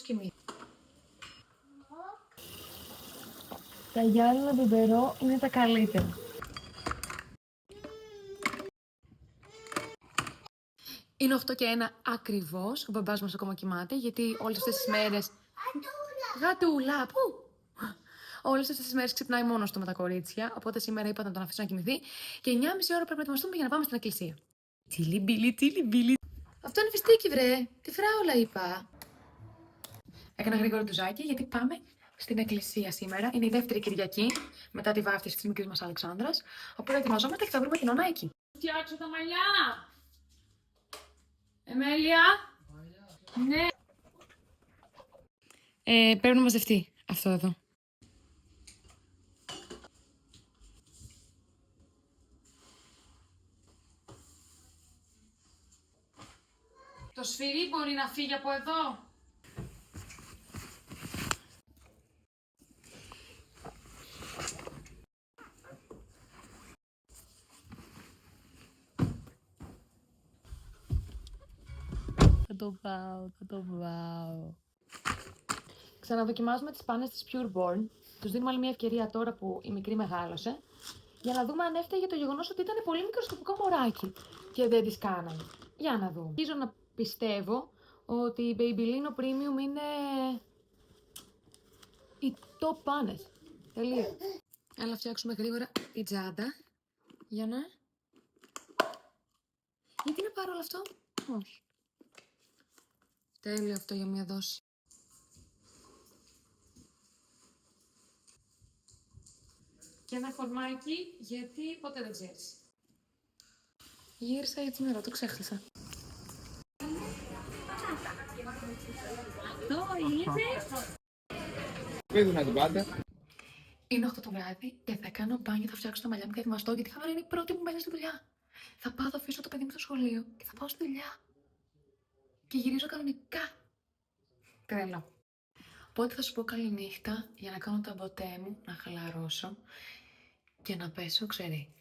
κοιμηθεί. Τα γυάλινα μπιμπερό είναι τα καλύτερα. Είναι 8 και 1 ακριβώς. Ο μπαμπάς μας ακόμα κοιμάται, γιατί όλες αυτές τις μέρες... Γατούλα, πού? Όλες αυτές τις μέρες ξυπνάει μόνος του με τα κορίτσια, οπότε σήμερα είπα να τον αφήσω να κοιμηθεί και 9.30 ώρα πρέπει να ετοιμαστούμε για να πάμε στην εκκλησία. Τσιλιμπίλι, τσιλιμπίλι. Αυτό είναι φιστίκι, βρε. Τι φράουλα είπα. Έκανα γρήγορο τουζάκι γιατί πάμε στην εκκλησία σήμερα. Είναι η δεύτερη Κυριακή μετά τη βάφτιση της μικρής μας Αλεξάνδρας. Οπότε ετοιμαζόμαστε και θα βρούμε την Ωνά εκεί. Φτιάξω τα μαλλιά. Εμέλεια. Ναι. Πρέπει να μαζευτεί αυτό εδώ. Το σφυρί μπορεί να φύγει από εδώ. Θα το πάω. Ξαναδοκιμάζουμε τις πάνες της Pure Born. Τους δίνουμε άλλη μια ευκαιρία τώρα που η μικρή μεγάλωσε, για να δούμε αν έφταιγε το γεγονός ότι ήταν πολύ μικροσκοπικό μωράκι και δεν τις κάναμε. Για να δούμε. Αρχίζω να πιστεύω ότι η Babyliss Premium είναι οι top πάνες. Τελεία. Έλα φτιάξουμε γρήγορα την τσάντα. Για να... Γιατί να πάρω όλο αυτό? Όχι. Τέλειο αυτό για μια δόση. Και ένα κορμάκι, γιατί ποτέ δεν ξέρεις. Γύρισα έτσι νερό, το ξέχασα. Αυτό είναι... Πείτε να την πάτε. Είναι 8 το βράδυ και θα κάνω μπάνιο, θα φτιάξω τα μαλλιά μου και θα ετοιμαστώ γιατί θα είναι η πρώτη μου μέρα στη δουλειά. Θα πάω, θα αφήσω το παιδί μου στο σχολείο και θα πάω στη δουλειά. Και γυρίζω κανονικά. Τρελό. Οπότε θα σου πω καληνύχτα για να κάνω τα μποτέ μου, να χαλαρώσω και να πέσω, ξέρει,